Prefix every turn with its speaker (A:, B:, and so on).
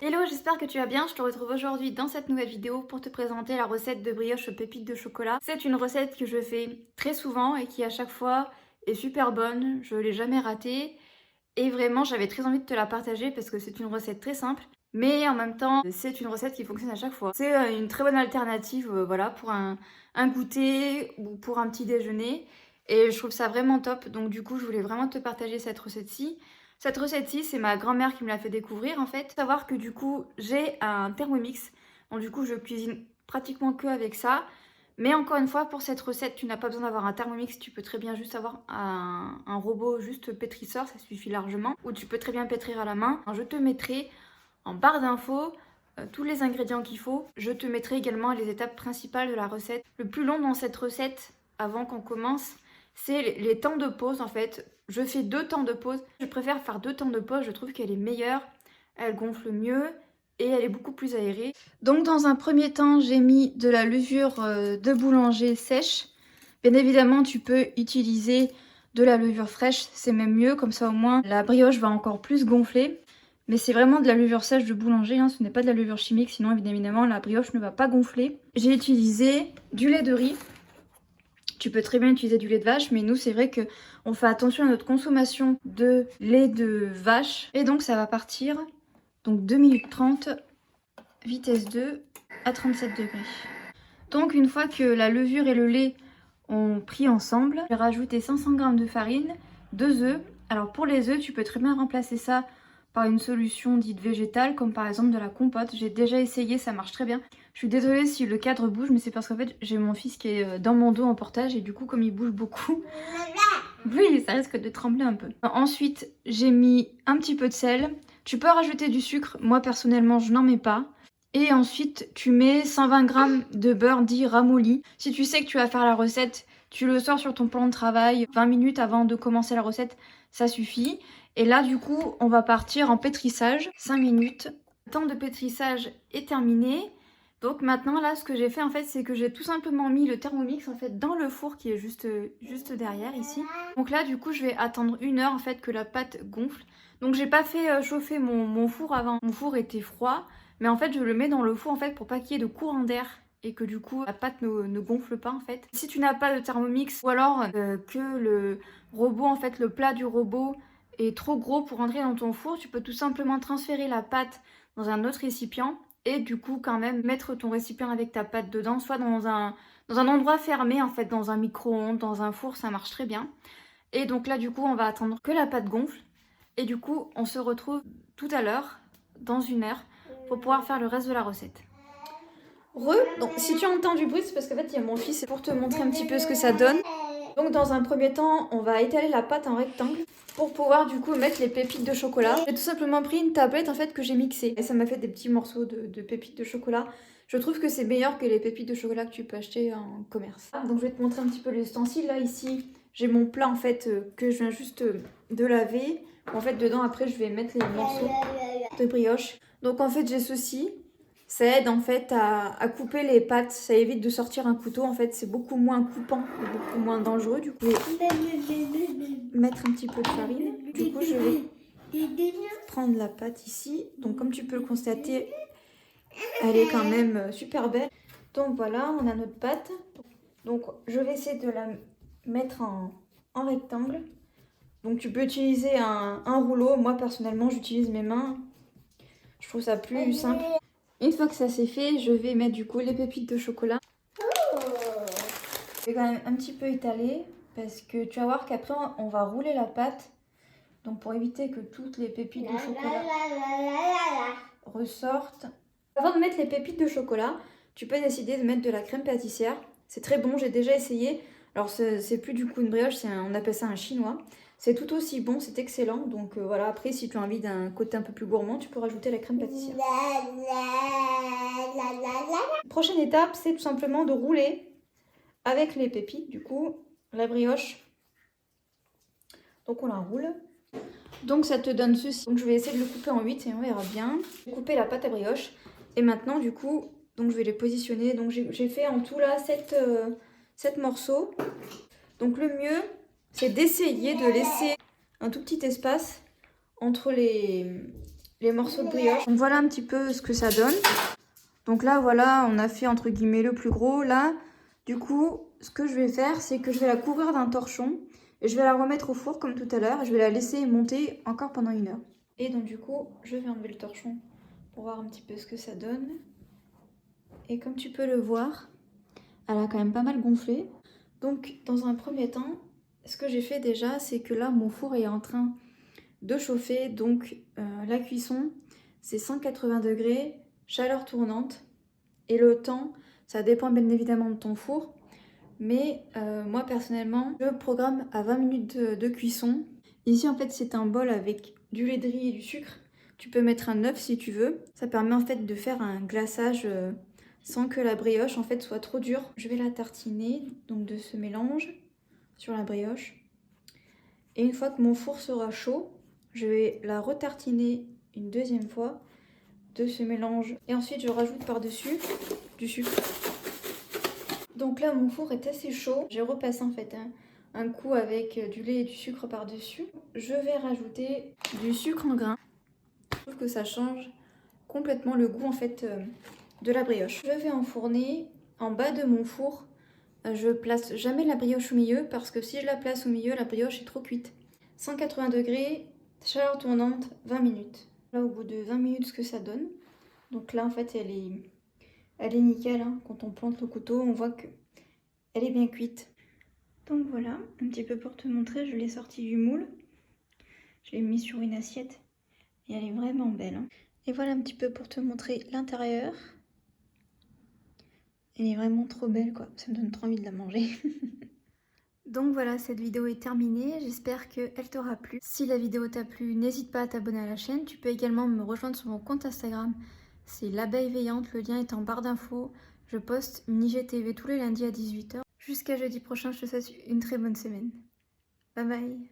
A: Hello, j'espère que tu vas bien. Je te retrouve aujourd'hui dans cette nouvelle vidéo pour te présenter la recette de brioche aux pépites de chocolat. C'est une recette que je fais très souvent et qui à chaque fois est super bonne. Je l'ai jamais ratée et vraiment j'avais très envie de te la partager parce que c'est une recette très simple. Mais en même temps, c'est une recette qui fonctionne à chaque fois. C'est une très bonne alternative voilà, pour un goûter ou pour un petit déjeuner. Et je trouve ça vraiment top. Donc du coup, je voulais vraiment te partager cette recette-ci. Cette recette-ci, c'est ma grand-mère qui me l'a fait découvrir en fait. Faut savoir que du coup, j'ai un Thermomix. Donc du coup, je cuisine pratiquement que avec ça. Mais encore une fois, pour cette recette, tu n'as pas besoin d'avoir un Thermomix. Tu peux très bien juste avoir un robot juste pétrisseur, ça suffit largement. Ou tu peux très bien pétrir à la main. Je te mettrai en barre d'infos tous les ingrédients qu'il faut. Je te mettrai également les étapes principales de la recette. Le plus long dans cette recette, avant qu'on commence, c'est les temps de pause en fait. Je fais 2 temps de pause. Je préfère faire 2 temps de pause, je trouve qu'elle est meilleure, elle gonfle mieux et elle est beaucoup plus aérée. Donc dans un premier temps, j'ai mis de la levure de boulanger sèche. Bien évidemment, tu peux utiliser de la levure fraîche, c'est même mieux, comme ça au moins la brioche va encore plus gonfler. Mais c'est vraiment de la levure sèche de boulanger, hein, ce n'est pas de la levure chimique, sinon évidemment la brioche ne va pas gonfler. J'ai utilisé du lait de riz. Tu peux très bien utiliser du lait de vache, mais nous c'est vrai que on fait attention à notre consommation de lait de vache. Et donc ça va partir, donc 2 minutes 30, vitesse 2 à 37 degrés. Donc une fois que la levure et le lait ont pris ensemble, je vais rajouter 500 g de farine, 2 œufs. Alors pour les œufs, tu peux très bien remplacer ça par une solution dite végétale, comme par exemple de la compote. J'ai déjà essayé, ça marche très bien. Je suis désolée si le cadre bouge, mais c'est parce qu'en fait j'ai mon fils qui est dans mon dos en portage et du coup comme il bouge beaucoup, oui, ça risque de trembler un peu. Ensuite, j'ai mis un petit peu de sel. Tu peux rajouter du sucre, moi personnellement je n'en mets pas. Et ensuite, tu mets 120 g de beurre dit ramolli. Si tu sais que tu vas faire la recette, tu le sors sur ton plan de travail 20 minutes avant de commencer la recette, ça suffit. Et là, du coup, on va partir en pétrissage, 5 minutes. Le temps de pétrissage est terminé. Donc maintenant, là, ce que j'ai fait, en fait, c'est que j'ai tout simplement mis le Thermomix, en fait, dans le four qui est juste derrière, ici. Donc là, du coup, je vais attendre 1 heure, en fait, que la pâte gonfle. Donc j'ai pas fait chauffer mon four avant. Mon four était froid. Mais en fait, je le mets dans le four en fait pour pas qu'il y ait de courant d'air et que du coup la pâte ne gonfle pas en fait. Si tu n'as pas de Thermomix ou alors que le robot en fait, le plat du robot est trop gros pour rentrer dans ton four, tu peux tout simplement transférer la pâte dans un autre récipient et du coup quand même mettre ton récipient avec ta pâte dedans, soit dans un endroit fermé en fait, dans un micro-ondes, dans un four, ça marche très bien. Et donc là du coup on va attendre que la pâte gonfle et du coup on se retrouve tout à l'heure, dans 1 heure, pour pouvoir faire le reste de la recette. Donc si tu entends du bruit, c'est parce qu'en fait il y a mon fils, c'est pour te montrer un petit peu ce que ça donne. Donc dans un premier temps, on va étaler la pâte en rectangle pour pouvoir du coup mettre les pépites de chocolat. J'ai tout simplement pris une tablette en fait que j'ai mixée et ça m'a fait des petje morceaux de pépites de chocolat. Je trouve que c'est meilleur que les pépites de chocolat que tu peux acheter en commerce. Donc je vais te montrer un petit peu les ustensiles. Là ici, j'ai mon plat en fait que je viens juste de laver. En fait dedans après je vais mettre les morceaux de brioche. Donc en fait j'ai ceci. Ça aide en fait à couper les pâtes, ça évite de sortir un couteau, en fait c'est beaucoup moins coupant et beaucoup moins dangereux. Du coup, mettre un petit peu de farine. Du coup, je vais prendre la pâte ici. Donc comme tu peux le constater, elle est quand même super belle. Donc voilà, on a notre pâte. Donc je vais essayer de la mettre en rectangle. Donc tu peux utiliser un rouleau. Moi personnellement, j'utilise mes mains. Je trouve ça plus simple. Une fois que ça c'est fait, je vais mettre du coup les pépites de chocolat. Je vais quand même un petit peu étaler parce que tu vas voir qu'après on va rouler la pâte. Donc pour éviter que toutes les pépites de chocolat ressortent. Avant de mettre les pépites de chocolat, tu peux décider de mettre de la crème pâtissière. C'est très bon, j'ai déjà essayé. Alors c'est plus du coup une brioche, on appelle ça un chinois. C'est tout aussi bon, c'est excellent. Donc voilà, après si tu as envie d'un côté un peu plus gourmand, tu peux rajouter la crème pâtissière. Prochaine étape, c'est tout simplement de rouler avec les pépites, du coup, la brioche. Donc on la roule. Donc ça te donne ceci. Donc je vais essayer de le couper en 8 et on verra bien. J'ai coupé la pâte à brioche. Et maintenant du coup, donc je vais les positionner. Donc j'ai fait en tout là 7 morceaux. Donc le mieux, c'est d'essayer de laisser un tout petit espace entre les les morceaux de brioche. Donc voilà un petit peu ce que ça donne. Donc là voilà, on a fait entre guillemets le plus gros. Là, du coup, ce que je vais faire, c'est que je vais la couvrir d'un torchon et je vais la remettre au four comme tout à l'heure et je vais la laisser monter encore pendant 1 heure. Et donc du coup, je vais enlever le torchon pour voir un petit peu ce que ça donne. Et comme tu peux le voir, elle a quand même pas mal gonflé. Donc dans un premier temps, ce que j'ai fait déjà, c'est que là mon four est en train de chauffer. Donc la cuisson, c'est 180 degrés, chaleur tournante. Et le temps, ça dépend bien évidemment de ton four. Mais moi personnellement, je programme à 20 minutes de cuisson. Ici en fait c'est un bol avec du lait de riz et du sucre. Tu peux mettre un œuf si tu veux. Ça permet en fait de faire un glaçage sans que la brioche en fait soit trop dure. Je vais la tartiner donc de ce mélange sur la brioche. Et une fois que mon four sera chaud, je vais la retartiner une deuxième fois de ce mélange. Et ensuite je rajoute par-dessus du sucre. Donc là mon four est assez chaud. J'ai repassé en fait un coup avec du lait et du sucre par-dessus. Je vais rajouter du sucre en grains. Je trouve que ça change complètement le goût en fait de la brioche. Je vais enfourner en bas de mon four. Je place jamais la brioche au milieu parce que si je la place au milieu, la brioche est trop cuite. 180 degrés, chaleur tournante, 20 minutes. Là au bout de 20 minutes ce que ça donne. Donc là en fait elle est nickel. Hein. Quand on plante le couteau, on voit que elle est bien cuite. Donc voilà, un petit peu pour te montrer, je l'ai sortie du moule. Je l'ai mis sur une assiette et elle est vraiment belle. Hein. Et voilà un petit peu pour te montrer l'intérieur. Elle est vraiment trop belle quoi, ça me donne trop envie de la manger. Donc voilà, cette vidéo est terminée, j'espère qu'elle t'aura plu. Si la vidéo t'a plu, n'hésite pas à t'abonner à la chaîne. Tu peux également me rejoindre sur mon compte Instagram, c'est l'abeille veillante, le lien est en barre d'infos. Je poste une IGTV tous les lundis à 18 h. Jusqu'à jeudi prochain, je te souhaite une très bonne semaine. Bye bye.